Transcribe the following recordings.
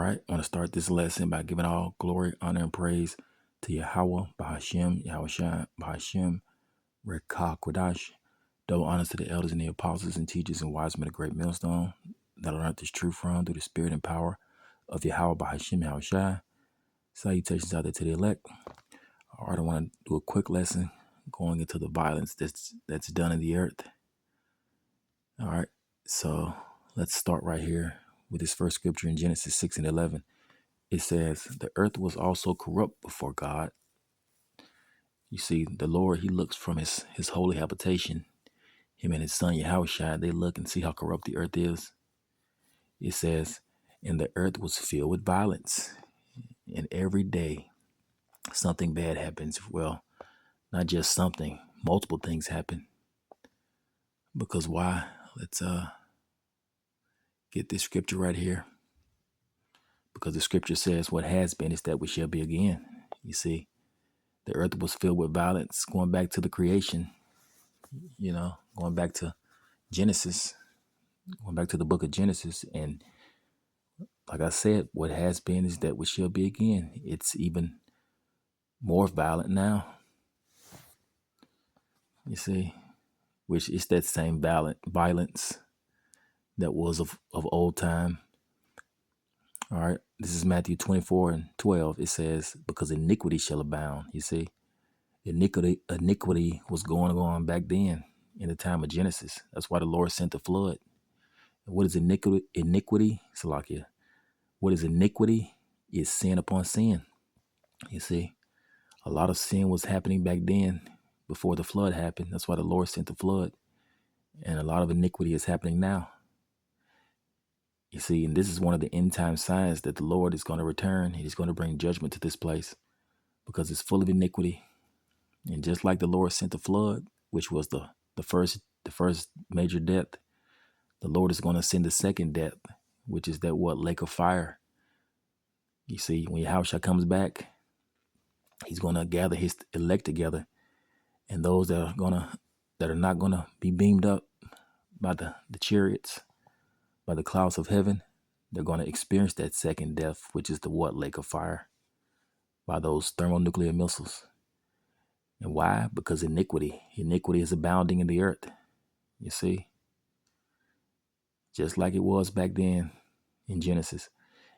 right, I want to start this lesson by giving all glory, honor, and praise to Yahweh, Bahashem, Yahushua, Bahashem, Rekah, Kodash. Double honors to the elders and the apostles and teachers and wise men of great millstone that learned this truth from through the spirit and power of Yahweh, Bahashem, Yahushua. Salutations out there to the elect. All right, I want to do a quick lesson going into the violence that's done in the earth. All right, so let's start right here with this first scripture in Genesis 6:11. It says, the earth was also corrupt before God. You see, the Lord, he looks from his holy habitation. Him and his son Yahushua, they look and see how corrupt the earth is. It says, and the earth was filled with violence. And every day something bad happens. Well, not just something, multiple things happen. Because why? Let's get this scripture right here. Because the scripture says what has been is that which shall be again. You see, the earth was filled with violence, going back to the creation, going back to Genesis, going back to the book of Genesis. And like I said, what has been is that which shall be again. It's even more violent now. You see, which is that same violence that was of old time. All right, this is Matthew 24:12. It says, because iniquity shall abound. You see, iniquity was going on back then in the time of Genesis. That's why the Lord sent the flood. And what is iniquity? Salakia. What is iniquity? Is sin upon sin. You see, a lot of sin was happening back then before the flood happened. That's why the Lord sent the flood. And a lot of iniquity is happening now. You see, and this is one of the end time signs that the Lord is going to return. He's going to bring judgment to this place because it's full of iniquity. And just like the Lord sent the flood, which was the first major death, the Lord is going to send the second death, which is that lake of fire. You see, when Yahushua comes back, he's going to gather his elect together, and those that are not going to be beamed up by the chariots, by the clouds of heaven, they're going to experience that second death, which is the lake of fire, by those thermonuclear missiles. And why? Because iniquity is abounding in the earth. You see, just like it was back then in Genesis,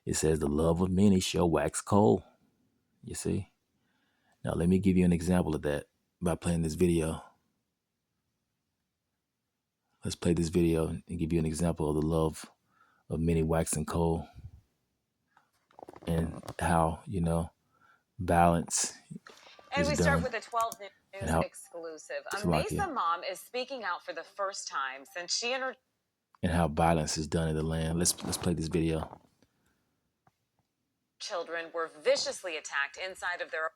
it says the love of many shall wax cold. You see. Now let me give you an example of that by playing this video. Let's play this video and give you an example of the love of many waxing cold, and how, balance and is we done. Start with a 12 News exclusive. A Mesa mom is speaking out for the first time since she and her how violence is done in the land. Let's play this video. Children were viciously attacked inside of their.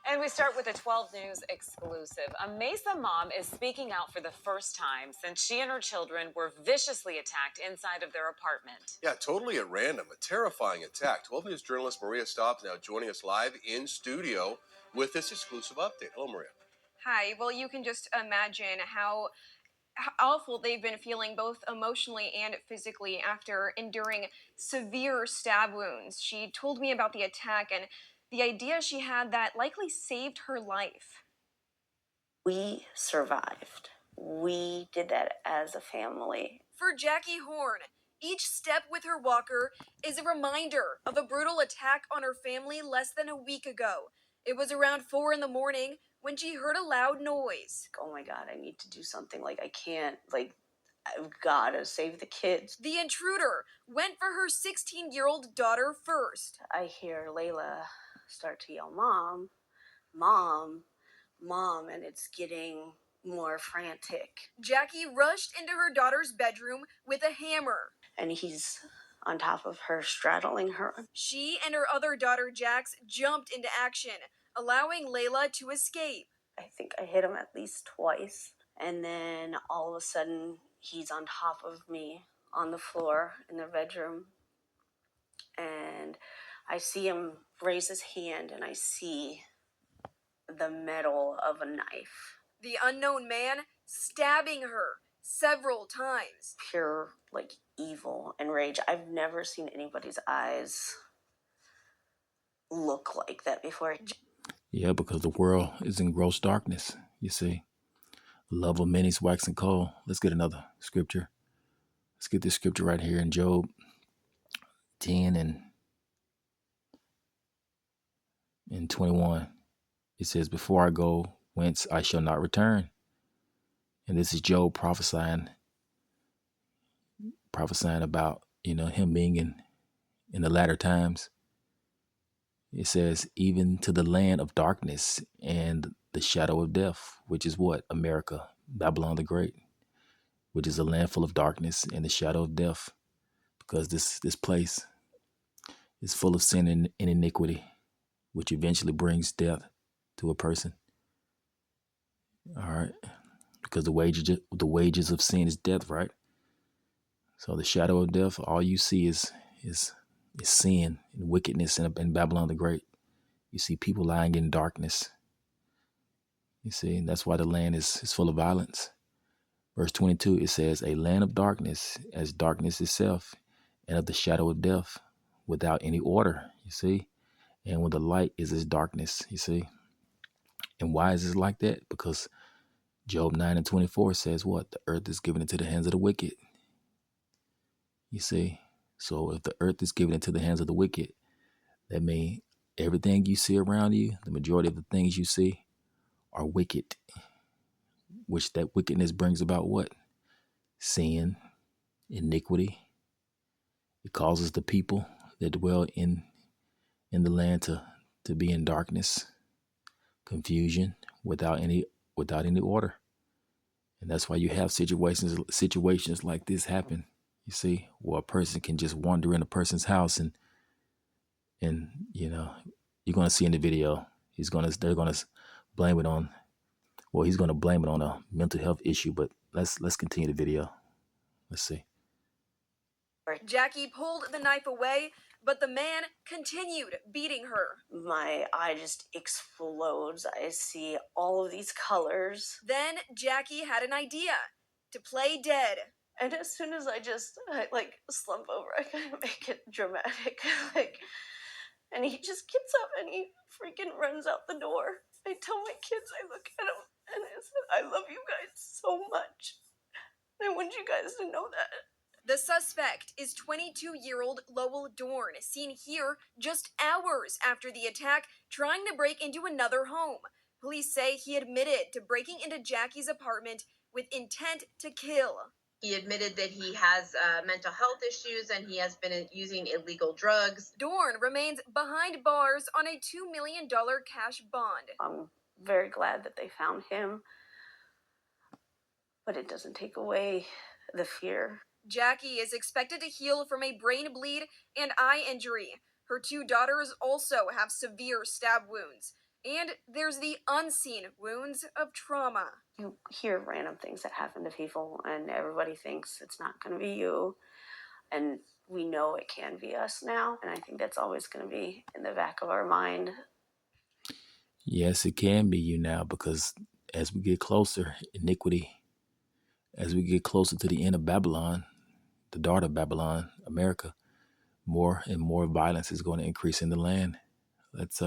And we start with a 12 News exclusive. A Mesa mom is speaking out for the first time since she and her children were viciously attacked inside of their apartment. Yeah, totally at random. A terrifying attack. 12 News journalist Maria Stobbs now joining us live in studio with this exclusive update. Hello, Maria. Hi. Well, you can just imagine how awful they've been feeling both emotionally and physically after enduring severe stab wounds. She told me about the attack and the idea she had that likely saved her life. We survived. We did that as a family. For Jackie Horn, each step with her walker is a reminder of a brutal attack on her family less than a week ago. It was around 4 a.m. when she heard a loud noise. Oh my God, I need to do something. I can't, I've got to save the kids. The intruder went for her 16-year-old daughter first. I hear Layla start to yell, Mom, Mom, Mom, and it's getting more frantic. Jackie rushed into her daughter's bedroom with a hammer. And he's on top of her, straddling her. She and her other daughter, Jax, jumped into action, allowing Layla to escape. I think I hit him at least twice. And then all of a sudden, he's on top of me on the floor in their bedroom. And I see him raise his hand, and I see the metal of a knife. The unknown man stabbing her several times. Pure, evil and rage. I've never seen anybody's eyes look like that before. Yeah, because the world is in gross darkness, you see. Love of many is waxing cold. Let's get another scripture. Let's get this scripture right here in Job 10 and 21. It says, before I go, whence I shall not return. And this is Job prophesying about, him being in the latter times. It says, even to the land of darkness and the shadow of death, which is what? America, Babylon the Great, which is a land full of darkness and the shadow of death, because this place is full of sin and iniquity, which eventually brings death to a person. All right, because the wages of sin is death, right? So the shadow of death, all you see is sin and wickedness in Babylon the Great. You see people lying in darkness. You see, and that's why the land is full of violence. Verse 22, it says, a land of darkness as darkness itself, and of the shadow of death, without any order, you see. And when the light is as darkness, you see. And why is this like that? Because Job 9 and 24 says what? The earth is given into the hands of the wicked. You see. So if the earth is given into the hands of the wicked, that means everything you see around you, the majority of the things you see are wicked, which that wickedness brings about what? Sin, iniquity. It causes the people that dwell in the land to be in darkness, confusion, without any order. And that's why you have situations like this happen. You see, where a person can just wander in a person's house and you're gonna see in the video, they're gonna blame it on he's gonna blame it on a mental health issue. But let's continue the video. Let's see. Jackie pulled the knife away, but the man continued beating her. My eye just explodes. I see all of these colors. Then Jackie had an idea to play dead. And as soon as I slump over, I kind of make it dramatic. And he just gets up and he freaking runs out the door. I tell my kids, I look at him and I said, I love you guys so much. I want you guys to know that. The suspect is 22-year-old Lowell Dorn, seen here just hours after the attack, trying to break into another home. Police say he admitted to breaking into Jackie's apartment with intent to kill. He admitted that he has mental health issues and he has been using illegal drugs. Dorn remains behind bars on a $2 million cash bond. I'm very glad that they found him, but it doesn't take away the fear. Jackie is expected to heal from a brain bleed and eye injury. Her 2 daughters also have severe stab wounds. And there's the unseen wounds of trauma. You hear random things that happen to people, and everybody thinks it's not going to be you. And we know it can be us now. And I think that's always going to be in the back of our mind. Yes, it can be you now, because as we get closer, as we get closer to the end of Babylon, the daughter of Babylon, America, more and more violence is going to increase in the land. Let's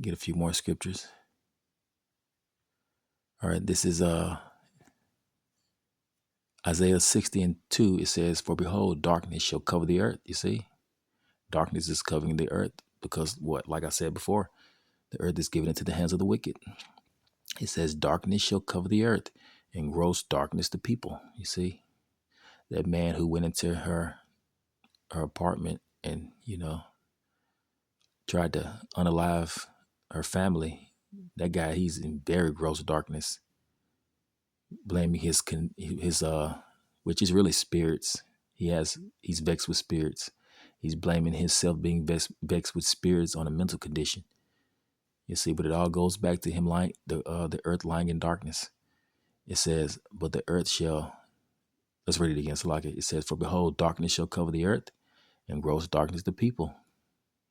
get a few more scriptures. All right, this is Isaiah 60 and 2. It says, for behold, darkness shall cover the earth. You see, darkness is covering the earth because what? Like I said before, the earth is given into the hands of the wicked. It says, darkness shall cover the earth and gross darkness the people. You see, that man who went into her apartment and, tried to unalive her family, that guy, he's in very gross darkness, blaming his which is really spirits. He's vexed with spirits. He's blaming himself being vexed with spirits on a mental condition. You see, but it all goes back to him lying, the earth lying in darkness. It says, but the earth shall, let's read it again. So like it says, for behold, darkness shall cover the earth and gross darkness the people.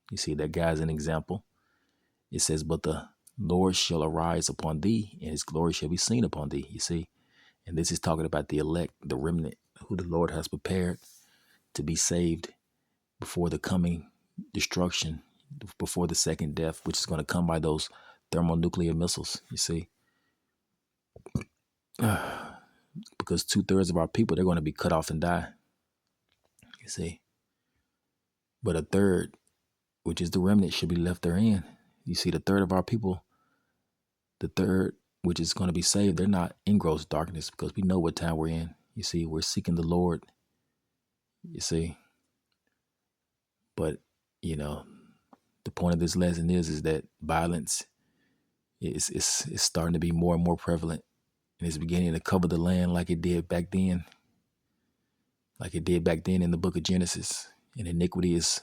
You see, that guy's an example. It says, but the Lord shall arise upon thee, and his glory shall be seen upon thee. You see, and this is talking about the elect, the remnant, who the Lord has prepared to be saved before the coming destruction. before the second death, which is going to come by those thermonuclear missiles, you see. Because 2/3 of our people, they're going to be cut off and die, you see. But a third, which is the remnant, should be left therein. You see, the third of our people, the third, which is going to be saved, they're not in gross darkness, because we know what time we're in. You see, we're seeking the Lord, you see. But, you know, the point of this lesson is that violence is starting to be more and more prevalent, and it's beginning to cover the land like it did back then, in the book of Genesis. And iniquity is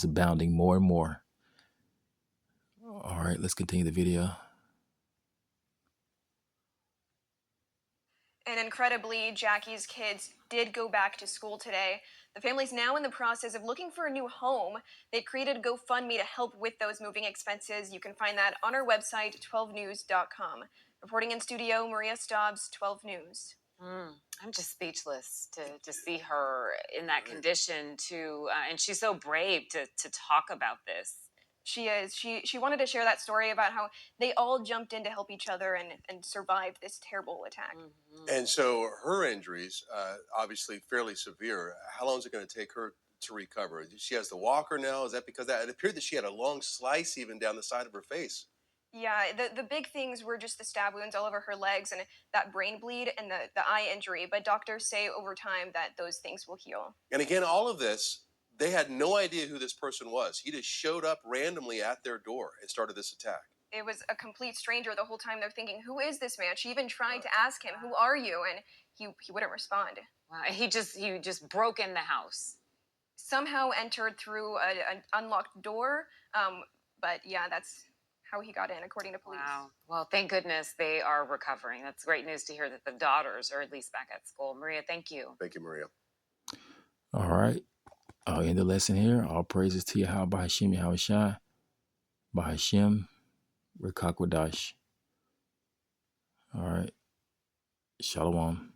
abounding more and more. All right, let's continue the video. And incredibly, Jackie's kids did go back to school today. The family's now in the process of looking for a new home. They've created a GoFundMe to help with those moving expenses. You can find that on our website, 12news.com. Reporting in studio, Maria Stobbs, 12 News. I'm just speechless to see her in that condition, and she's so brave to talk about this. She is. She wanted to share that story about how they all jumped in to help each other and survived this terrible attack. And so her injuries, obviously fairly severe. How long is it going to take her to recover? She has the walker now. Is that because it appeared that she had a long slice even down the side of her face? Yeah, the big things were just the stab wounds all over her legs and that brain bleed and the eye injury. But doctors say over time that those things will heal. And again, all of this, they had no idea who this person was. He just showed up randomly at their door and started this attack. It was a complete stranger the whole time. They're thinking, who is this man? She even tried to ask him, who are you? And he wouldn't respond. Wow, he just broke in the house. Somehow entered through an unlocked door. But yeah, that's how he got in, according to police. Wow. Well, thank goodness they are recovering. That's great news to hear that the daughters are at least back at school. Maria, thank you. Thank you, Maria. All right. I'll end the lesson here. All praises to Yahweh Bahashim Yahushai. Bahashim Rekakwadash. All right. Shalom.